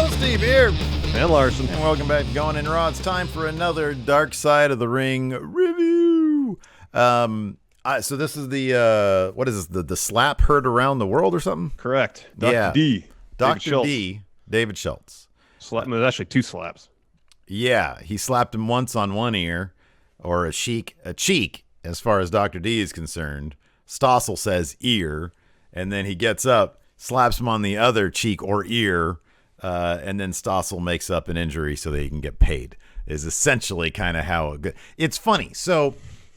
Steve here. And Larson. And welcome back to Going In Raw. It's time for another Dark Side of the Ring review. So this is the, what is this, the slap heard around the world or something? Correct. Dr. D. Dr. D. David Schultz. There's actually two slaps. Yeah, he slapped him once on one ear, or a cheek, as far as Dr. D is concerned. Stossel says ear, and then he gets up, slaps him on the other cheek or ear, and then Stossel makes up an injury so that he can get paid, is essentially kind of how it goes. It's funny. So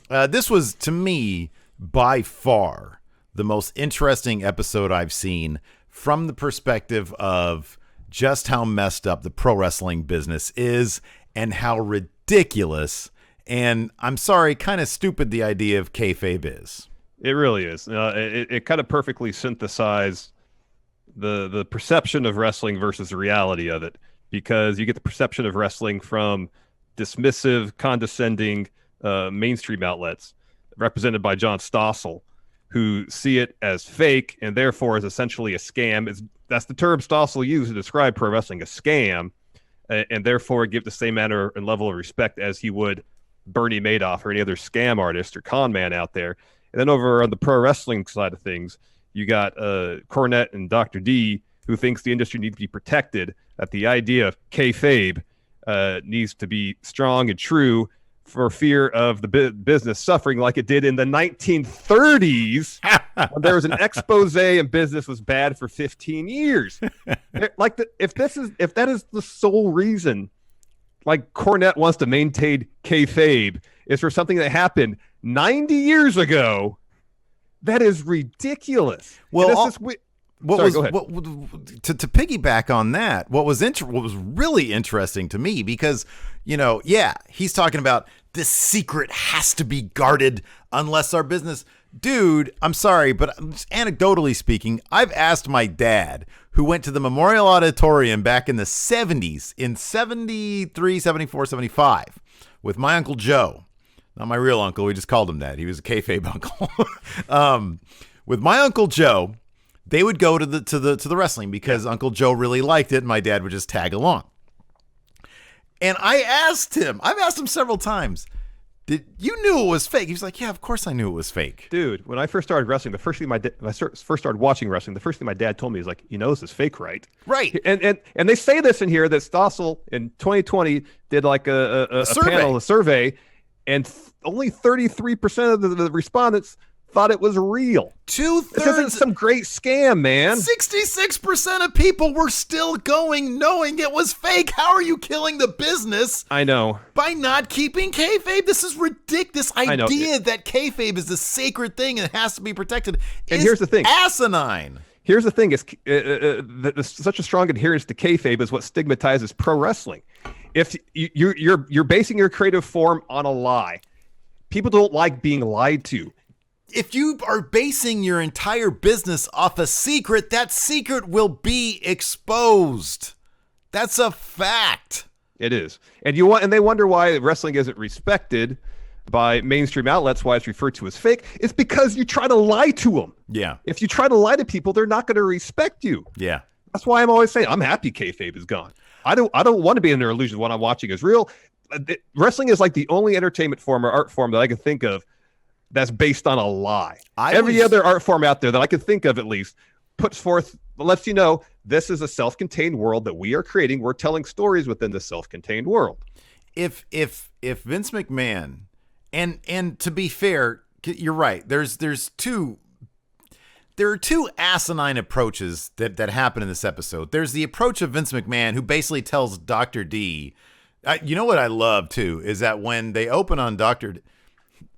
this was, to me, by far the most interesting episode I've seen from the perspective of just how messed up the pro wrestling business is and how ridiculous and, I'm sorry, kind of stupid the idea of kayfabe is. It really is. It kind of perfectly synthesized the perception of wrestling versus the reality of it, because you get the perception of wrestling from dismissive, condescending mainstream outlets represented by John Stossel, who see it as fake and therefore is essentially a scam. That's the term Stossel used to describe pro wrestling, a scam, and therefore give the same manner and level of respect as he would Bernie Madoff or any other scam artist or con man out there. And then over on the pro wrestling side of things, you got Cornette and Dr. D, who thinks the industry needs to be protected, that the idea of kayfabe needs to be strong and true for fear of the business suffering like it did in the 1930s when there was an expose and business was bad for 15 years. If that is the sole reason, like Cornette wants to maintain kayfabe, is for something that happened 90 years ago, that is ridiculous. Well, to piggyback on that, what was really interesting to me, because, he's talking about this secret has to be guarded unless our business. Dude, I'm sorry, but just anecdotally speaking, I've asked my dad, who went to the Memorial Auditorium back in the 70s, in 73, 74, 75, with my Uncle Joe. Not my real uncle, we just called him that. He was a kayfabe uncle. With my Uncle Joe, they would go to the wrestling because Uncle Joe really liked it, and my dad would just tag along. And I've asked him several times, you knew it was fake? He was like, yeah, of course I knew it was fake. Dude, when I first started wrestling, the first thing first started watching wrestling, the first thing my dad told me is like, this is fake, right? Right. And they say this in here that Stossel in 2020 did like a survey, and only 33% of the respondents thought it was real. 2/3. This isn't some great scam, man. 66% of people were still going knowing it was fake. How are you killing the business? I know. By not keeping kayfabe. This is ridiculous. Idea that kayfabe is the sacred thing and it has to be protected. And here's the thing. Asinine. Here's the thing: is such a strong adherence to kayfabe is what stigmatizes pro wrestling. If you're basing your creative form on a lie, people don't like being lied to. If you are basing your entire business off a secret, that secret will be exposed. That's a fact. It is. And they wonder why wrestling isn't respected by mainstream outlets, why it's referred to as fake. It's because you try to lie to them. Yeah. If you try to lie to people, they're not going to respect you. Yeah. That's why I'm always saying I'm happy kayfabe is gone. I don't want to be under illusion what I'm watching is real. Wrestling is like the only entertainment form or art form that I can think of that's based on a lie. Every other art form out there that I can think of at least lets you know this is a self-contained world that we are creating. We're telling stories within the self-contained world. If Vince McMahon, and to be fair, you're right. There are two asinine approaches that happen in this episode. There's the approach of Vince McMahon, who basically tells Dr. D. You know what I love too is that when they open on Dr. D,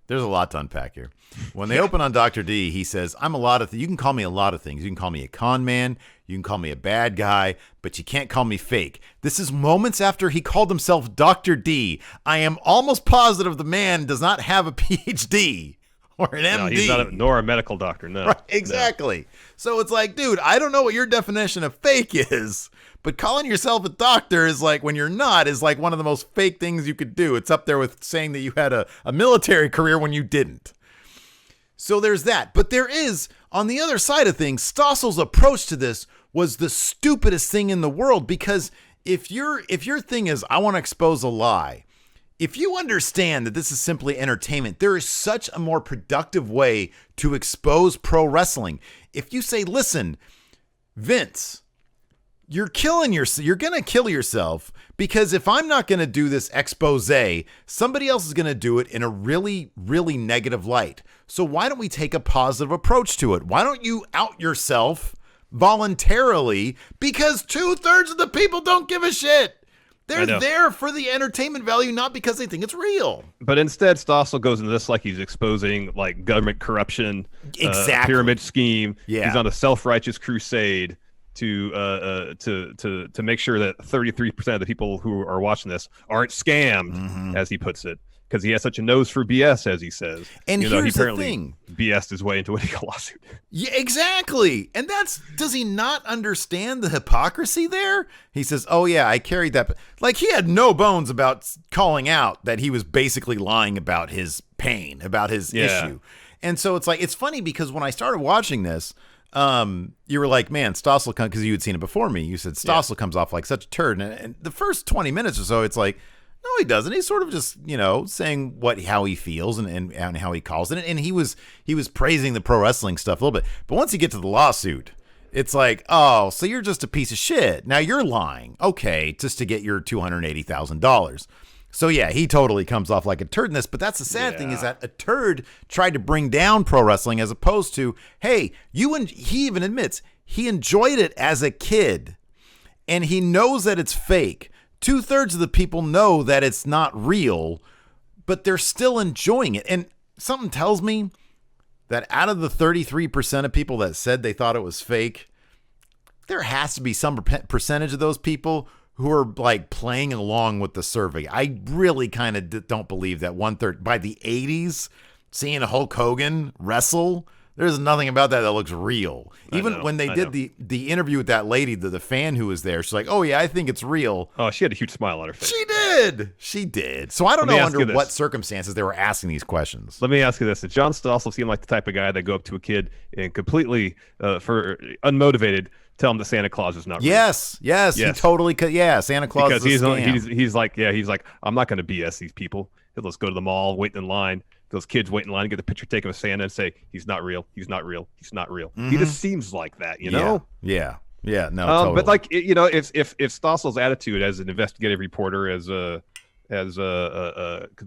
there's a lot to unpack here. When they open on Dr. D, he says, I'm a lot of you can call me a lot of things. You can call me a con man. You can call me a bad guy, but you can't call me fake. This is moments after he called himself Dr. D. I am almost positive the man does not have a PhD or an MD. No, he's not nor a medical doctor, no. Right, exactly. No. So it's like, dude, I don't know what your definition of fake is, but calling yourself a doctor is like, when you're not, is like one of the most fake things you could do. It's up there with saying that you had a military career when you didn't. So there's that. But there is, on the other side of things, Stossel's approach to this was the stupidest thing in the world, because if your thing is, I want to expose a lie, if you understand that this is simply entertainment, there is such a more productive way to expose pro wrestling. If you say, listen, Vince, you're going to kill yourself, because if I'm not going to do this expose, somebody else is going to do it in a really, really negative light. So why don't we take a positive approach to it? Why don't you out yourself voluntarily? Because 2/3 of the people don't give a shit. They're there for the entertainment value, not because they think it's real. But instead, Stossel goes into this like he's exposing like government corruption, pyramid scheme. Yeah. He's on a self-righteous crusade to make sure that 33% of the people who are watching this aren't scammed, as he puts it, because he has such a nose for BS, as he says. And he here's apparently the thing. BS'd his way into winning a lawsuit. Yeah, exactly. And does he not understand the hypocrisy there? He says, oh yeah, I carried that. Like, he had no bones about calling out that he was basically lying about his pain, about his issue. And so it's like, it's funny because when I started watching this, you were like, man, Stossel, because you had seen it before me. You said Stossel comes off like such a turd. And the first 20 minutes or so, it's like, no, he doesn't. He's sort of just, saying how he feels and how he calls it. And he was praising the pro wrestling stuff a little bit. But once you get to the lawsuit, it's like, oh, so you're just a piece of shit. Now you're lying. Okay, just to get your $280,000. So yeah, he totally comes off like a turd in this. But that's the sad thing, is that a turd tried to bring down pro wrestling, as opposed to, hey, he even admits he enjoyed it as a kid, and he knows that it's fake. 2/3 of the people know that it's not real, but they're still enjoying it. And something tells me that out of the 33% of people that said they thought it was fake, there has to be some percentage of those people who are like playing along with the survey. I really kind of don't believe that 1/3 by the 80s, seeing Hulk Hogan wrestle, there's nothing about that looks real. Even when they did the interview with that lady, the fan who was there, she's like, oh yeah, I think it's real. Oh, she had a huge smile on her face. She did. So I don't know under what circumstances they were asking these questions. Let me ask you this. Did John Stossel seem like the type of guy that go up to a kid and completely, for unmotivated, tell him that Santa Claus is not real? Yes. He totally could. Yeah, Santa Claus because is a scam. he's like, I'm not going to BS these people. Let's go to the mall, wait in line. Those kids wait in line and get the picture taken with Santa and say, he's not real. He's not real. He's not real. He just seems like that, you know? Yeah. No, totally. But like, if Stossel's attitude as an investigative reporter, because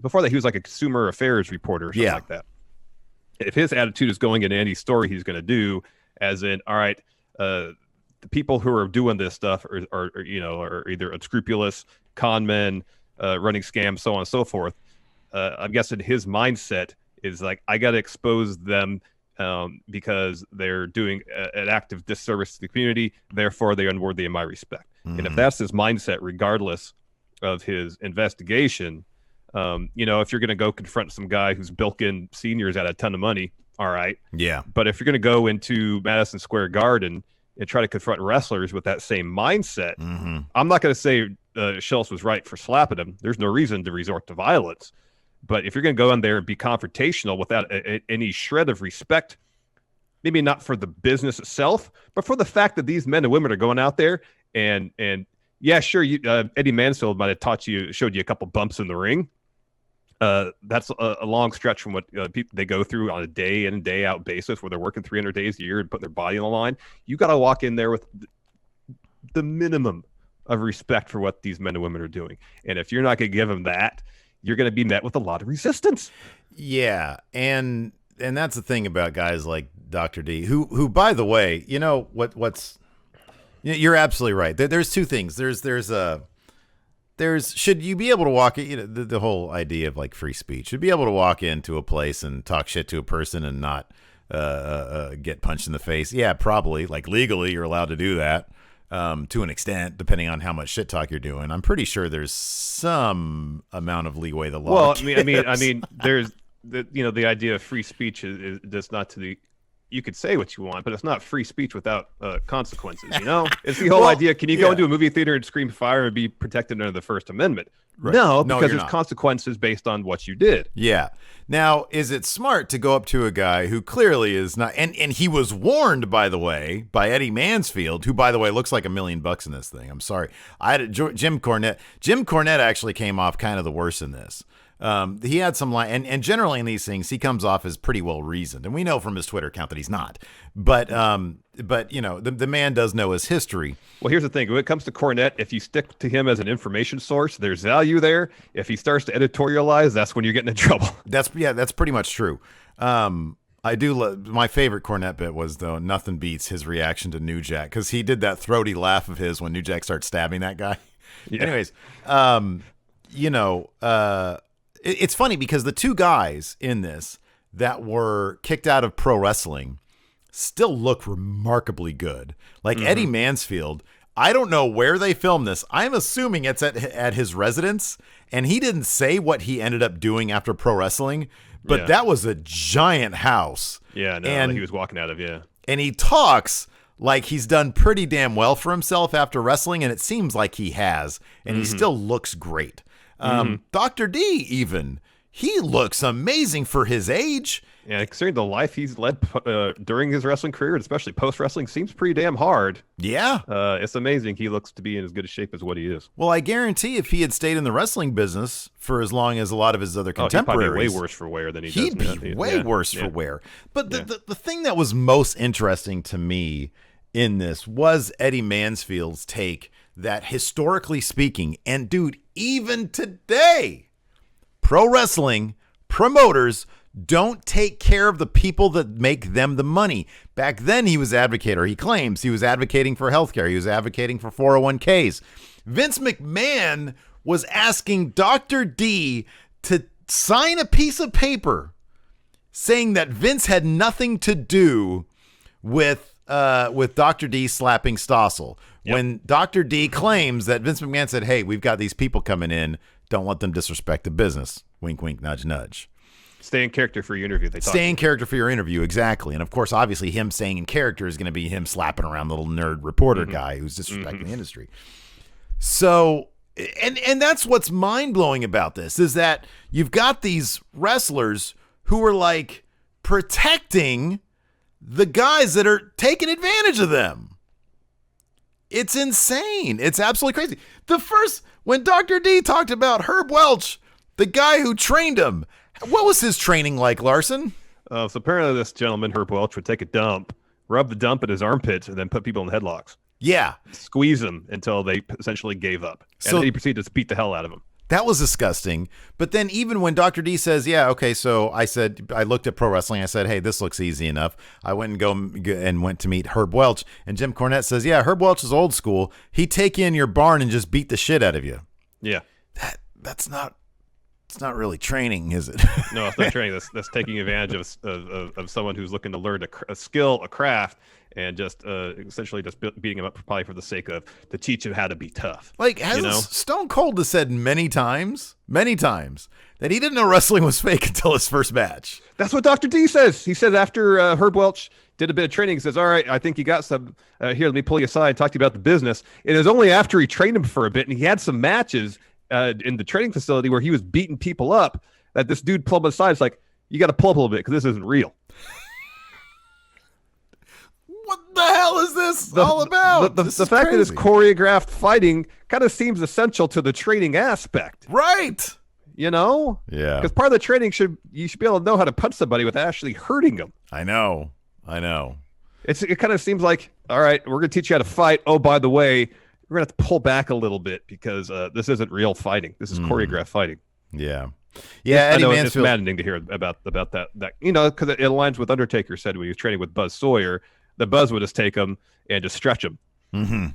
before that he was like a consumer affairs reporter or something like that. If his attitude is going into any story he's going to do, as in, all right, the people who are doing this stuff are either unscrupulous, con men, running scams, so on and so forth. I'm guessing his mindset is like, I got to expose them because they're doing an active disservice to the community. Therefore, they're unworthy of my respect. And if that's his mindset, regardless of his investigation, if you're going to go confront some guy who's bilking seniors out of a ton of money, all right. Yeah. But if you're going to go into Madison Square Garden and try to confront wrestlers with that same mindset, I'm not going to say Schultz was right for slapping him. There's no reason to resort to violence. But if you're going to go in there and be confrontational without any shred of respect, maybe not for the business itself, but for the fact that these men and women are going out there and yeah, sure, Eddie Mansfield might have showed you a couple bumps in the ring. That's a long stretch from what people they go through on a day in and day out basis, where they're working 300 days a year and putting their body on the line. You got to walk in there with the minimum of respect for what these men and women are doing. And if you're not going to give them that, you're going to be met with a lot of resistance. Yeah, and that's the thing about guys like Dr. D, who by the way, you're absolutely right. There's two things. There's should you be able to walk, the whole idea of like free speech, should be able to walk into a place and talk shit to a person and not get punched in the face. Yeah, probably. Like legally, you're allowed to do that. To an extent, depending on how much shit talk you're doing. I'm pretty sure there's some amount of leeway the law gives. I mean, there's the idea of free speech is just not to the you could say what you want, but it's not free speech without consequences. It's the whole idea. Can you go into a movie theater and scream fire and be protected under the First Amendment? Right. No, because there's consequences based on what you did. Yeah. Now, is it smart to go up to a guy who clearly is not, and he was warned, by the way, by Eddie Mansfield, who, by the way, looks like $1 million in this thing. I'm sorry. I had Jim Cornette. Jim Cornette actually came off kind of the worst in this. He had some line, and generally in these things, he comes off as pretty well reasoned, and we know from his Twitter account that he's not. But the man does know his history. Well, here's the thing: when it comes to Cornette, if you stick to him as an information source, there's value there. If he starts to editorialize, that's when you're getting in trouble. That's pretty much true. I do my favorite Cornette bit was, though, nothing beats his reaction to New Jack, because he did that throaty laugh of his when New Jack starts stabbing that guy. Yeah. Anyways, it's funny because the two guys in this that were kicked out of pro wrestling still look remarkably good. Like Eddie Mansfield, I don't know where they filmed this. I'm assuming it's at his residence, and he didn't say what he ended up doing after pro wrestling, but that was a giant house. Yeah, no, and he was walking out of, And he talks like he's done pretty damn well for himself after wrestling, and it seems like he has, and he still looks great. Dr. D, even, he looks amazing for his age. Yeah, considering the life he's led during his wrestling career, and especially post-wrestling, seems pretty damn hard. Yeah. It's amazing he looks to be in as good a shape as what he is. Well, I guarantee if he had stayed in the wrestling business for as long as a lot of his other contemporaries... he'd probably be way worse for wear than he does now. He'd be way worse for wear. But the thing that was most interesting to me in this was Eddie Mansfield's take that, historically speaking, and dude, even today, pro wrestling promoters don't take care of the people that make them the money. Back then, he claims he was advocating for healthcare. He was advocating for 401ks. Vince McMahon was asking Dr. D to sign a piece of paper saying that Vince had nothing to do with Dr. D slapping Stossel. Yep. When Dr. D claims that Vince McMahon said, hey, we've got these people coming in, don't let them disrespect the business. Wink, wink, nudge, nudge. Stay in character for your interview. Stay in character for your interview, exactly. And of course, obviously, him staying in character is going to be him slapping around the little nerd reporter guy who's disrespecting the industry. So, and that's what's mind-blowing about this, is that you've got these wrestlers who are like protecting the guys that are taking advantage of them. It's insane. It's absolutely crazy. When Dr. D talked about Herb Welch, the guy who trained him, what was his training like, Larson? So apparently this gentleman, Herb Welch, would take a dump, rub the dump at his armpits, and then put people in headlocks. Yeah. Squeeze them until they essentially gave up. And then he proceeded to beat the hell out of them. That was disgusting. But then even when Dr. D says, yeah, okay, so I looked at pro wrestling. I said, hey, this looks easy enough. I went to meet Herb Welch. And Jim Cornette says, yeah, Herb Welch is old school. He'd take you in your barn and just beat the shit out of you. Yeah. It's not really training, is it? No, it's not training. That's taking advantage of someone who's looking to learn a skill, a craft, and just essentially just beating him up probably for the sake of to teach him how to be tough. Like, Stone Cold has said many times, that he didn't know wrestling was fake until his first match. That's what Dr. D says. He said after Herb Welch did a bit of training, he says, all right, I think you got some, here, let me pull you aside and talk to you about the business. It was only after he trained him for a bit and he had some matches in the training facility where he was beating people up that this dude pulled him aside. It's like, you got to pull up a little bit because this isn't real. What the hell is this all about? The fact that it's choreographed fighting kind of seems essential to the training aspect. Right. Yeah. Because part of the training you should be able to know how to punch somebody without actually hurting them. I know. It kind of seems like, all right, we're going to teach you how to fight. Oh, by the way, we're going to have to pull back a little bit because this isn't real fighting. This is choreographed fighting. Yeah. I know it's maddening to hear about that. Because it aligns with Undertaker said when he was training with Buzz Sawyer, the Buzz would just take him and just stretch him. Mm-hmm.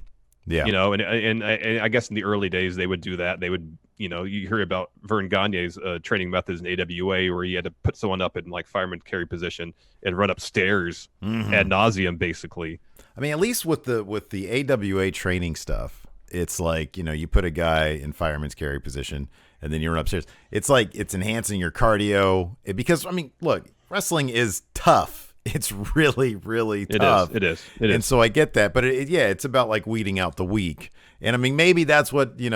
Yeah. And I guess in the early days they would do that. They would, you hear about Vern Gagne's training methods in AWA where he had to put someone up in like fireman carry position and run upstairs ad nauseum, basically. I mean, at least with the AWA training stuff, it's like, you put a guy in fireman's carry position and then you run upstairs. It's like it's enhancing your cardio because, I mean, look, wrestling is tough it's really, really It tough. is. It is. And so I get that, but it's about like weeding out the weak. And I mean, maybe that's what, you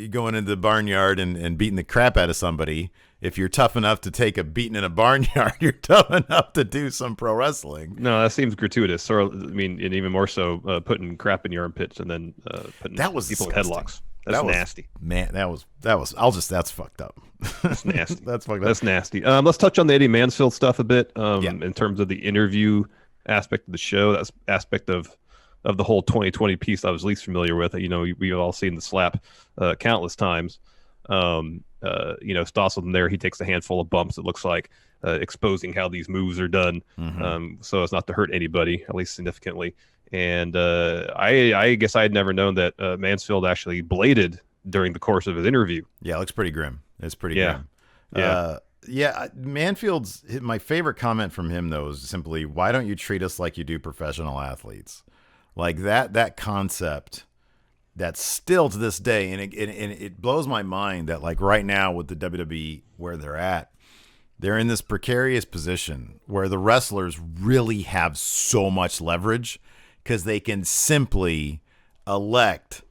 going into the barnyard and beating the crap out of somebody. If you're tough enough to take a beating in a barnyard, you're tough enough to do some pro wrestling. No, that seems gratuitous. Or, I mean, and even more so, putting crap in your armpits and then putting that was people disgusting. in headlocks. That's nasty. Man, that's fucked up. That's nasty. That's fucked up. That's nasty. Let's touch on the Eddie Mansfield stuff a bit. In terms of the interview aspect of the show, that's aspect of the whole 2020 piece I was least familiar with. We've all seen the slap countless times. Stossel in there, he takes a handful of bumps, it looks like, exposing how these moves are done, so as not to hurt anybody, at least significantly. And I guess I had never known that Mansfield actually bladed during the course of his interview. Yeah, it looks pretty grim. It's pretty grim. Yeah. Manfield's my favorite comment from him though is simply, why don't you treat us like you do professional athletes? Like that concept that's still to this day, and it blows my mind that like right now with the WWE where they're in this precarious position where the wrestlers really have so much leverage because they can simply elect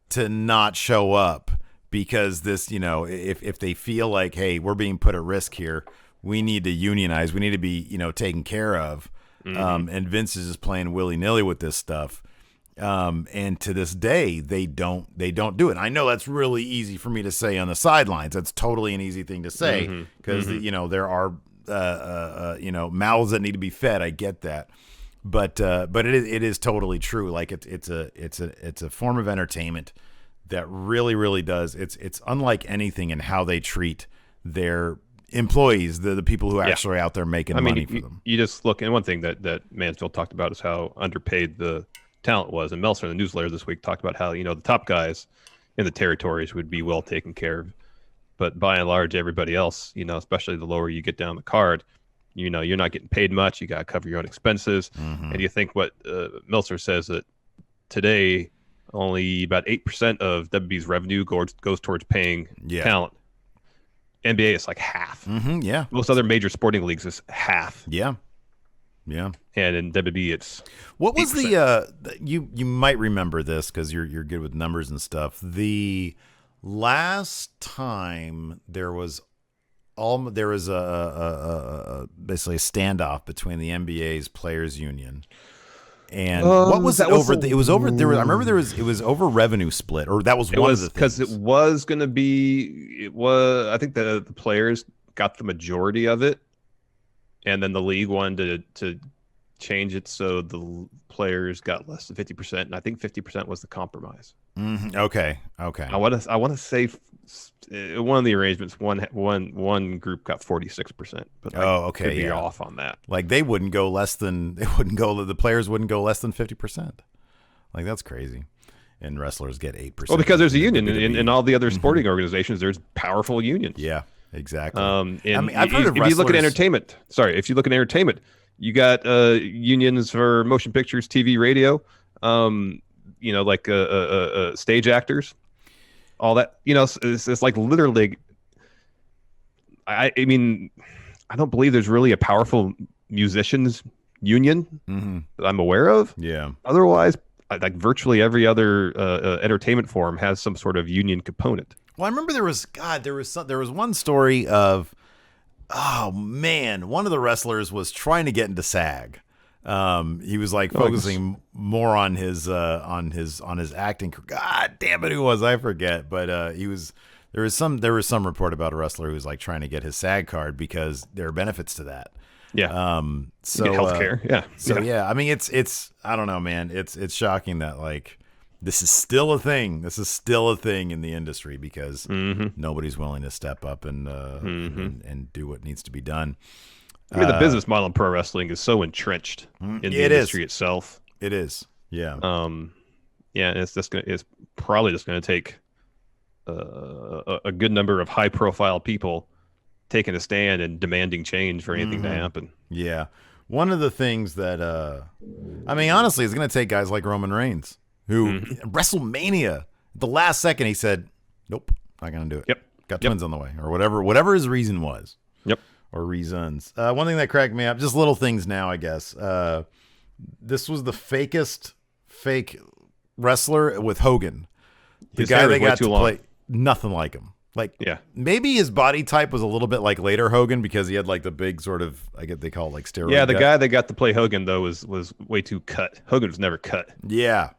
to not show up because this, if they feel like, hey, we're being put at risk here, we need to unionize, we need to be, taken care of. And Vince is just playing willy-nilly with this stuff. And to this day, they don't do it. And I know that's really easy for me to say on the sidelines. That's totally an easy thing to say because there are mouths that need to be fed. I get that, but it is totally true. Like it's a form of entertainment that really, really does. It's unlike anything in how they treat their employees, the people who actually are out there making money for them. You just look, and one thing that Mansfield talked about is how underpaid the talent was, and Meltzer in the newsletter this week talked about how the top guys in the territories would be well taken care of, but by and large everybody else, especially the lower you get down the card, you're not getting paid much. You got to cover your own expenses. And you think what Meltzer says that today only about 8% of WB's revenue goes towards paying talent. NBA is like half. Most other major sporting leagues is half. Yeah. And in WWE, it's what was 8%. You might remember this because you're good with numbers and stuff. The last time there was a basically a standoff between the NBA's players union and what was it over? It was over. There was, I remember it was over revenue split, or that was one of the things. Because it was going to be. I think the players got the majority of it. And then the league wanted to change it so the players got less than 50%, and I think 50% was the compromise. Okay. I want to say one of the arrangements, one group got 46%. But could be off on that. Like the players wouldn't go less than 50%. Like that's crazy. And wrestlers get 8%. Well, because there's a union in all the other sporting organizations. There's powerful unions. Yeah. Exactly. I've heard of if you look at entertainment, you got unions for motion pictures, TV, radio, like stage actors, all that. It's like literally. I mean, I don't believe there's really a powerful musicians union that I'm aware of. Yeah. Otherwise, like virtually every other entertainment form has some sort of union component. Well, I remember there was one story of, oh man, one of the wrestlers was trying to get into SAG. He was like focusing more on his acting. God damn it, who was I forget? But there was some report about a wrestler who was like trying to get his SAG card because there are benefits to that. Yeah. So healthcare. Yeah. So yeah, I mean it's I don't know, man. It's shocking that like. This is still a thing. This is still a thing in the industry because nobody's willing to step up and do what needs to be done. I mean, the business model in pro wrestling is so entrenched in the industry itself. It is, yeah. It's probably just going to take a good number of high profile people taking a stand and demanding change for anything to happen. Yeah, one of the things that honestly, it's going to take guys like Roman Reigns. Who WrestleMania, the last second he said, nope, not going to do it. Yep. Got twins on the way or whatever his reason was. Yep. or reasons. One thing that cracked me up, just little things now, I guess. This was the fakest fake wrestler with Hogan. The guy they got to play, nothing like him. Like, yeah, maybe his body type was a little bit like later Hogan because he had like the big sort of, I get they call it like steroid. Yeah, the guy that got to play Hogan though was way too cut. Hogan was never cut. Yeah,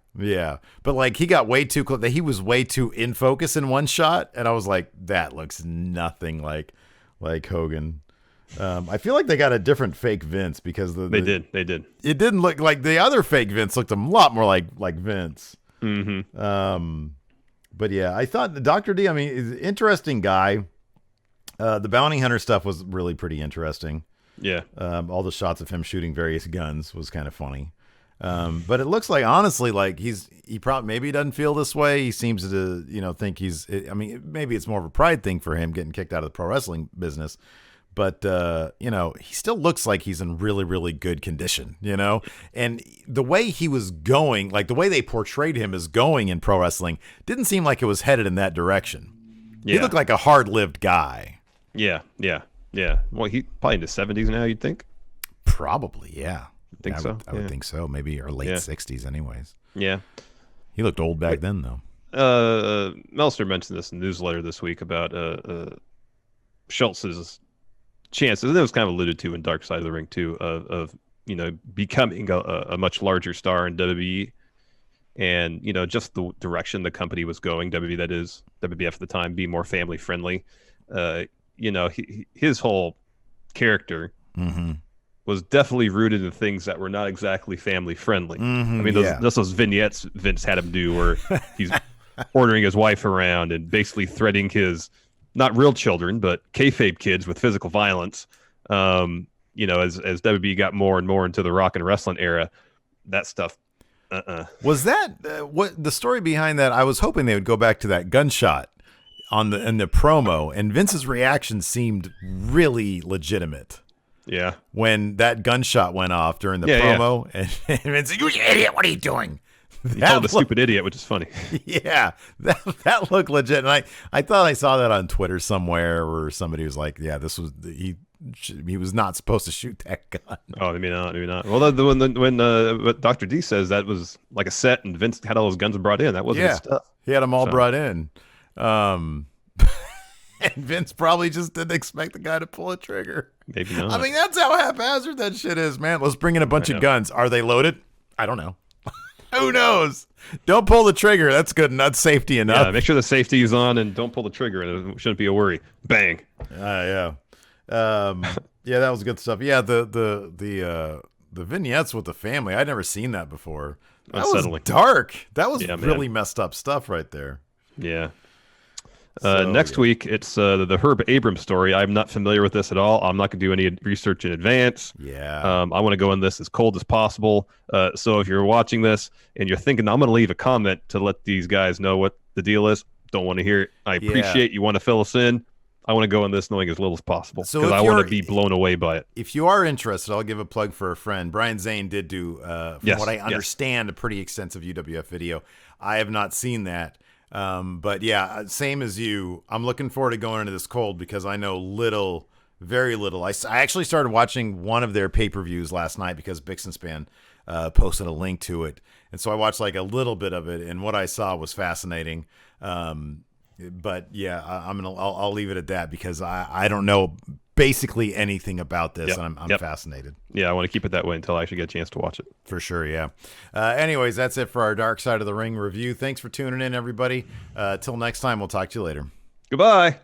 but like he got way too close. He was way too in focus in one shot, and I was like, that looks nothing like Hogan. I feel like they got a different fake Vince because they did. It didn't look like the other fake Vince. Looked a lot more like Vince. Mm-hmm. But yeah, I thought the Dr. D, I mean, is an interesting guy. The bounty hunter stuff was really pretty interesting. Yeah. All the shots of him shooting various guns was kind of funny. But it looks like, honestly, like he probably, maybe he doesn't feel this way. He seems to, think maybe it's more of a pride thing for him getting kicked out of the pro wrestling business. But, he still looks like he's in really, really good condition, and the way he was going, like the way they portrayed him as going in pro wrestling didn't seem like it was headed in that direction. Yeah. He looked like a hard-lived guy. Yeah. Well, he probably in his 70s now, you'd think? Probably, yeah. I would think so. Maybe or late 60s anyways. Yeah. He looked old back then, though. Meltzer mentioned this in the newsletter this week about Schultz's chances, and it was kind of alluded to in Dark Side of the Ring too, of becoming a much larger star in WWE, and just the direction the company was going, WWE, that is WWF at the time, be more family friendly. His whole character was definitely rooted in things that were not exactly family friendly. I mean, those vignettes Vince had him do where he's ordering his wife around and basically threatening his not real children, but kayfabe kids with physical violence. As WB got more and more into the rock and wrestling era, that stuff. Was that what the story behind that? I was hoping they would go back to that gunshot in the promo, and Vince's reaction seemed really legitimate. Yeah, when that gunshot went off during the promo, and Vince said, "You idiot! What are you doing?" He called the stupid idiot, which is funny. Yeah, that looked legit. And I thought I saw that on Twitter somewhere where somebody was like, yeah, this was he was not supposed to shoot that gun. Oh, maybe not. Well, when what Dr. D says, that was like a set and Vince had all those guns brought in. That wasn't his stuff. He had them all brought in. And Vince probably just didn't expect the guy to pull a trigger. Maybe not. I mean, that's how haphazard that shit is, man. Let's bring in a bunch of guns. Are they loaded? I don't know. Who knows? Don't pull the trigger. That's good. That's safety enough. Yeah, make sure the safety is on and don't pull the trigger. It shouldn't be a worry. Bang. Yeah. That was good stuff. Yeah, the vignettes with the family. I'd never seen that before. That was dark. That was really messed up stuff right there. Yeah. Next week, it's the Herb Abrams story. I'm not familiar with this at all. I'm not going to do any research in advance. Yeah. I want to go in this as cold as possible. So if you're watching this and you're thinking, I'm going to leave a comment to let these guys know what the deal is, don't want to hear it. I appreciate you want to fill us in. I want to go in this knowing as little as possible because I want to be blown away by it. If you are interested, I'll give a plug for a friend. Brian Zane did do, from what I understand, a pretty extensive UWF video. I have not seen that. But yeah, same as you, I'm looking forward to going into this cold because I know very little. I actually started watching one of their pay-per-views last night because Bixenspan posted a link to it. And so I watched like a little bit of it, and what I saw was fascinating. But yeah, I'll leave it at that because I don't know basically anything about this, and I'm fascinated. Yeah, I want to keep it that way until I actually get a chance to watch it. For sure, yeah. Anyways, that's it for our Dark Side of the Ring review. Thanks for tuning in, everybody. Till next time, we'll talk to you later. Goodbye.